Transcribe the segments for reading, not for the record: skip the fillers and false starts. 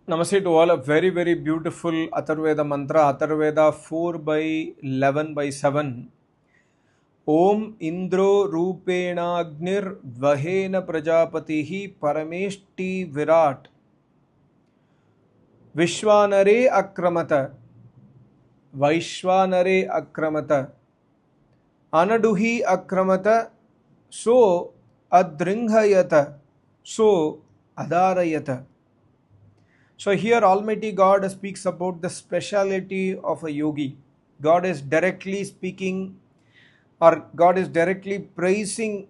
Namaste to all. A very, very beautiful Atharvaveda mantra. Atharvaveda 4 by 11 by 7. Om Indro Rupenagnir Vahena Prajapatihi Parameshti Virat Vishwanare Akramata Vaishwanare Akramata Anaduhi Akramata So Adringhayata So Adarayata. So here Almighty God speaks about the speciality of a yogi. God is directly speaking, or God is directly praising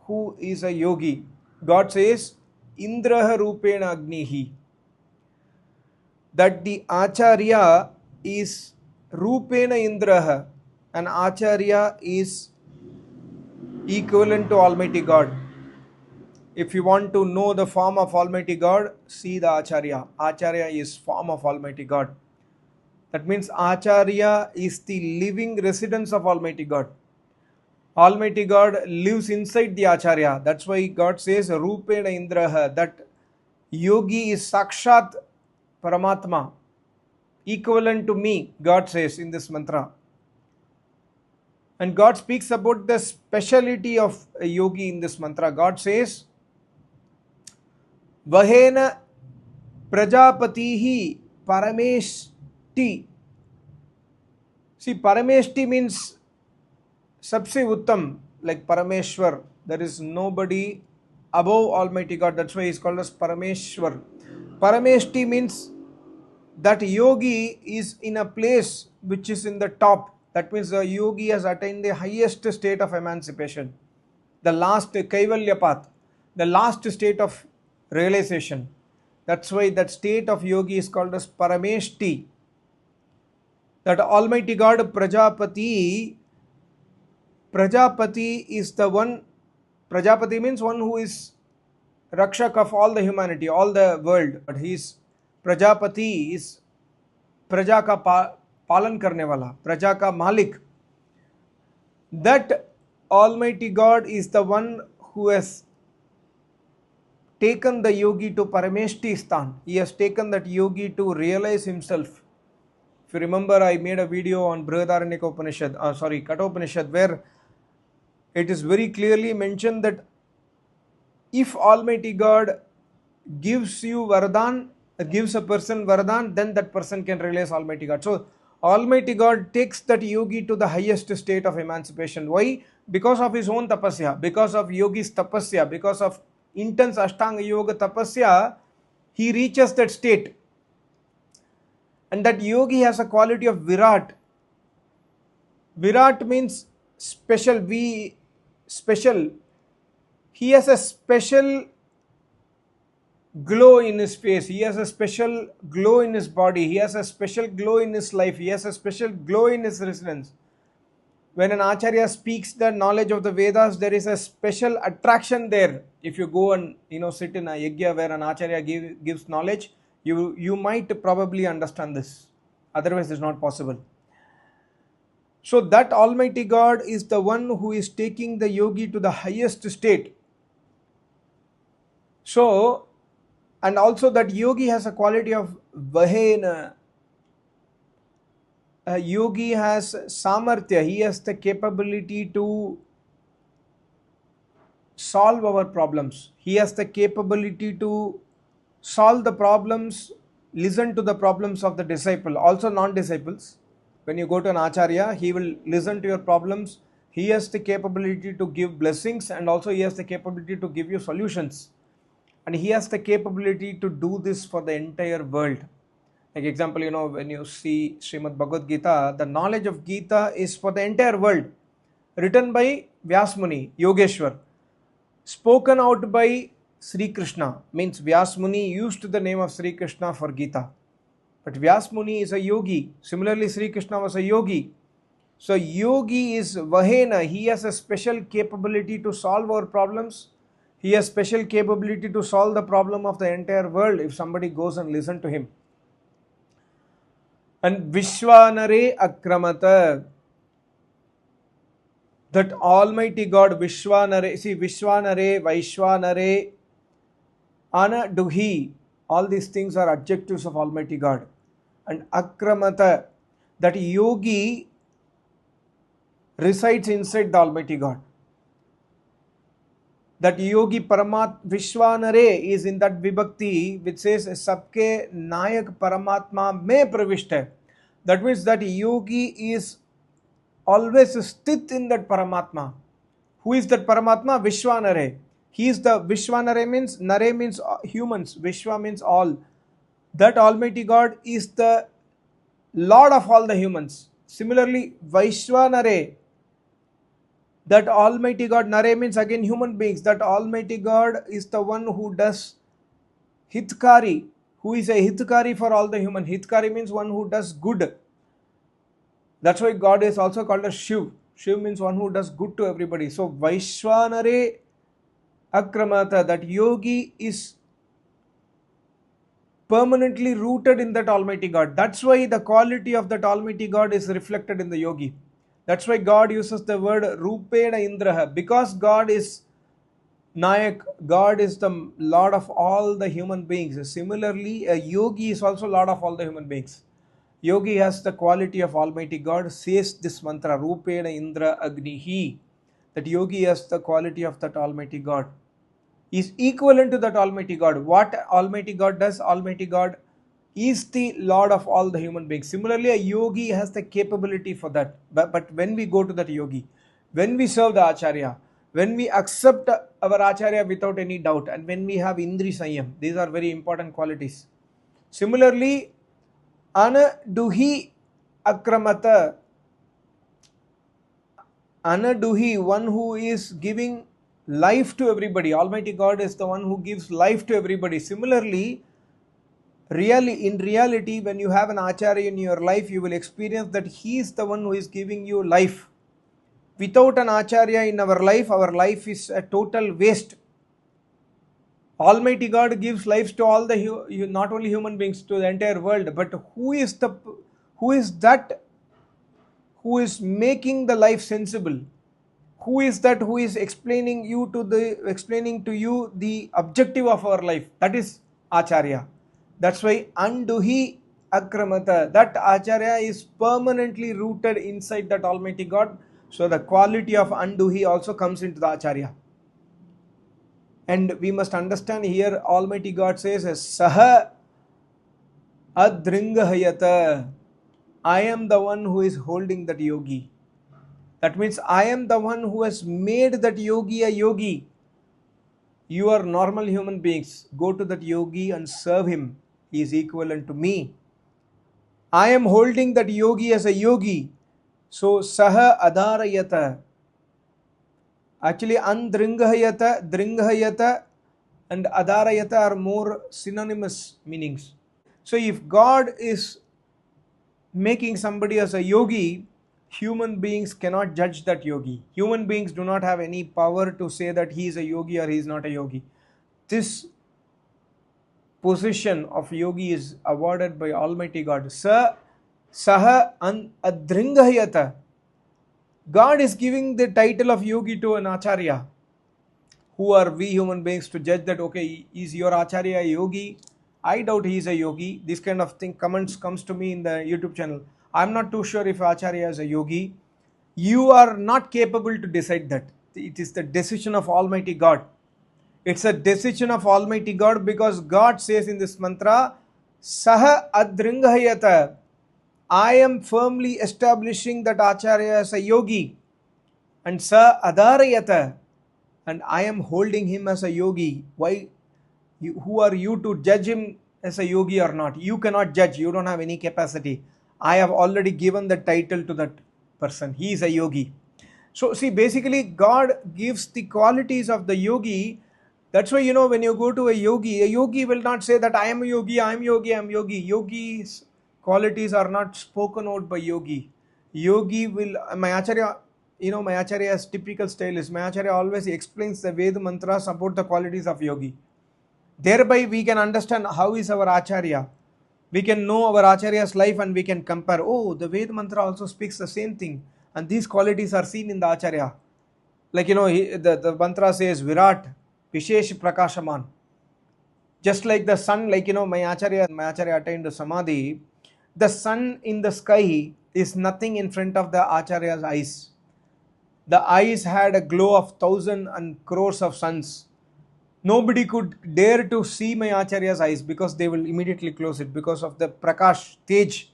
who is a yogi. God says, Indraha Rupena Agnihi. That the Acharya is Rupena Indraha. An Acharya is equivalent to Almighty God. If you want to know the form of Almighty God, see the Acharya. Acharya is form of Almighty God. That means Acharya is the living residence of Almighty God. Almighty God lives inside the Acharya. That's why God says, Rupena Indraha, that yogi is Sakshat Paramatma, equivalent to me, God says in this mantra. And God speaks about the speciality of a yogi in this mantra. God says, Vahena Prajapatihi Parameshti. See, Parameshti means Sabse Uttam, like Parameshwar. There is nobody above Almighty God. That's why he is called as Parameshwar. Parameshti means that yogi is in a place which is in the top. That means the yogi has attained the highest state of emancipation, the last Kaivalya path, the last state of realization. That's why that state of yogi is called as Parameshti. That Almighty God Prajapati is the one. Prajapati means one who is Rakshak of all the humanity, all the world. But he is Prajapati, is Praja ka palan karne wala, Praja ka Malik. That Almighty God is the one who has taken the yogi to Parameshti Sthan. He has taken that yogi to realize himself. If you remember, I made a video on Brihadaranyaka Upanishad, Kathopanishad, where it is very clearly mentioned that if Almighty God gives you Vardhan, gives a person Vardhan, then that person can realize Almighty God. So Almighty God takes that yogi to the highest state of emancipation. Why? Because of his own tapasya, because of yogi's tapasya, because of intense Ashtanga Yoga tapasya, he reaches that state. And that yogi has a quality of Virat. Virat means special, special. He has a special glow in his face. He has a special glow in his body. He has a special glow in his life. He has a special glow in his residence. When an Acharya speaks the knowledge of the Vedas, there is a special attraction there. If you go and sit in a yajna where an Acharya gives knowledge, you might probably understand this. Otherwise, it's not possible. So that Almighty God is the one who is taking the yogi to the highest state. So, and also that yogi has a quality of Vahena. A yogi has Samarthya. He has the capability to solve our problems. He has the capability to solve the problems, listen to the problems of the disciple, also non-disciples. When you go to an Acharya, he will listen to your problems. He has the capability to give blessings, and also he has the capability to give you solutions. And he has the capability to do this for the entire world. Like example, when you see Srimad Bhagavad Gita, the knowledge of Gita is for the entire world. Written by Vyasmuni, Yogeshwar. Spoken out by Sri Krishna. Means Vyasmuni used the name of Sri Krishna for Gita. But Vyasmuni is a yogi. Similarly, Sri Krishna was a yogi. So yogi is Vahena. He has a special capability to solve our problems. He has special capability to solve the problem of the entire world if somebody goes and listen to him. And Vishwanare Akramata. That Almighty God Vishwanare, see Vishwanare, Vaishwanare, Anaduhi. All these things are adjectives of Almighty God. And Akramata, that yogi resides inside the Almighty God. That yogi Paramat Vishwanare is in that Vibhakti which says Sabke Nayak Paramatma me pravishta. That means that yogi is always sthit in that Paramatma. Who is that Paramatma? Vishwanare. He is the Vishwanare means, Nare means humans, Vishwa means all. That Almighty God is the Lord of all the humans. Similarly, Vaishwanare, that Almighty God, Nare means again human beings, that Almighty God is the one who does Hitkari, who is a Hitkari for all the human. Hitkari means one who does good. That's why God is also called as Shiv. Shiv means one who does good to everybody. So Vaishwanare Akramata, that yogi is permanently rooted in that Almighty God. That's why the quality of that Almighty God is reflected in the yogi. That's why God uses the word Rupena Indraha. Because God is Nayak, God is the Lord of all the human beings. Similarly, a yogi is also Lord of all the human beings. Yogi has the quality of Almighty God, says this mantra, Rupena Indra Agnihi. That yogi has the quality of that Almighty God. Is equivalent to that Almighty God. What Almighty God does, Almighty God is the Lord of all the human beings. Similarly, a yogi has the capability for that. But when we go to that yogi, when we serve the Acharya, when we accept our Acharya without any doubt, and when we have Indri Sanyam, these are very important qualities. Similarly, Anaduhi Akramata, Anaduhi, one who is giving life to everybody. Almighty God is the one who gives life to everybody. Similarly, in reality, when you have an Acharya in your life, you will experience that he is the one who is giving you life. Without an Acharya in our life is a total waste. Almighty God gives life to all the, not only human beings, to the entire world. But who is that who is making the life sensible? Who is that who is explaining to you the objective of our life? That is Acharya. That's why Anduhi Akramata, that Acharya is permanently rooted inside that Almighty God. So the quality of Anduhi also comes into the Acharya. And we must understand here, Almighty God says, Saha Adringahayata. I am the one who is holding that yogi. That means I am the one who has made that yogi a yogi. You are normal human beings. Go to that yogi and serve him. He is equivalent to me. I am holding that yogi as a yogi. So Saha Adharayata. Actually, Dringhayata and Adharayata are more synonymous meanings. So if God is making somebody as a yogi, human beings cannot judge that yogi. Human beings do not have any power to say that he is a yogi or he is not a yogi. This position of yogi is awarded by Almighty God. Saha Adringahayata. God is giving the title of yogi to an Acharya. Who are we human beings to judge that, okay, is your Acharya a yogi? I doubt he is a yogi. This kind of thing comes to me in the YouTube channel. I'm not too sure if Acharya is a yogi. You are not capable to decide that. It is the decision of Almighty God. It's a decision of Almighty God, because God says in this mantra, Saha Adringahayata. I am firmly establishing that Acharya as a yogi. And Sa Adharayata. And I am holding him as a yogi. Why? Who are you to judge him as a yogi or not? You cannot judge. You don't have any capacity. I have already given the title to that person. He is a yogi. So see, basically God gives the qualities of the yogi. That's why, when you go to a yogi will not say that I am a yogi, I am yogi, I am yogi. Yogi's qualities are not spoken out by yogi. Yogi will, my Acharya, my Acharya's typical style is, my Acharya always explains the Veda mantras about the qualities of yogi. Thereby we can understand how is our Acharya. We can know our Acharya's life and we can compare. Oh, the Veda mantra also speaks the same thing. And these qualities are seen in the Acharya. Like, the mantra says Virat, Vishesh Prakashaman. Just like the sun, like my acharya attained the samadhi, the sun in the sky is nothing in front of the acharya's eyes. The eyes had a glow of thousand and crores of suns. Nobody could dare to see my acharya's eyes because they will immediately close it because of the prakash, tej.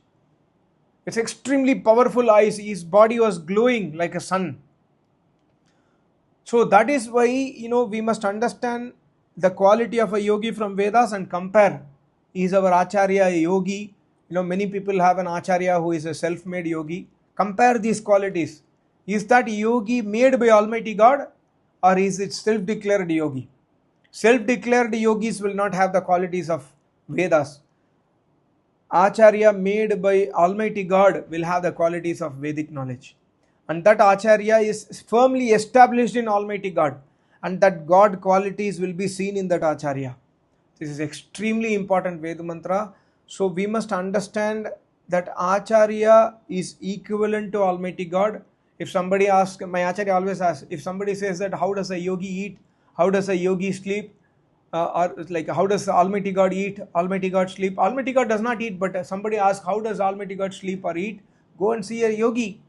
It's extremely powerful eyes. His body was glowing like a sun. So that is why, we must understand the quality of a yogi from Vedas and compare. Is our acharya a yogi? Many people have an acharya who is a self-made yogi. Compare these qualities. Is that yogi made by Almighty God, or is it self-declared yogi? Self-declared yogis will not have the qualities of Vedas. Acharya made by Almighty God will have the qualities of Vedic knowledge. And that Acharya is firmly established in Almighty God. And that God qualities will be seen in that Acharya. This is extremely important Veda mantra. So we must understand that Acharya is equivalent to Almighty God. If somebody asks, my Acharya always asks, if somebody says that how does a yogi eat, how does a yogi sleep, or like how does Almighty God eat, Almighty God sleep? Almighty God does not eat, but somebody asks how does Almighty God sleep or eat? Go and see a yogi,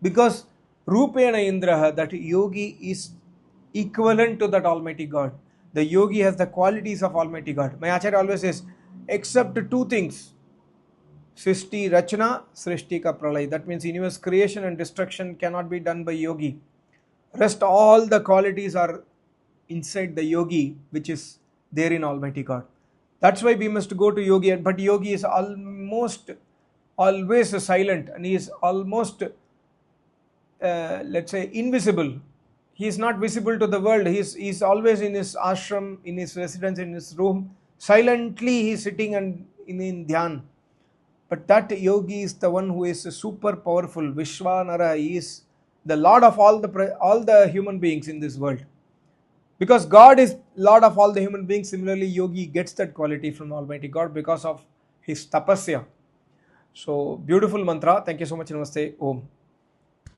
because Rupena Indraha, that yogi is equivalent to that Almighty God. The yogi has the qualities of Almighty God. My Acharya always says, except two things, Srishti Rachana, Srishti Ka Pralay. That means universe creation and destruction cannot be done by yogi. Rest all the qualities are inside the yogi, which is there in Almighty God. That's why we must go to yogi. But yogi is almost always silent, and he is almost, let's say, invisible. He is not visible to the world. He is always in his ashram, in his residence, in his room. Silently he is sitting and in dhyan. But that yogi is the one who is super powerful. Vishwanara, he is the Lord of all the human beings in this world. Because God is Lord of all the human beings, similarly yogi gets that quality from Almighty God because of his tapasya. So beautiful mantra. Thank you so much. Namaste. Om.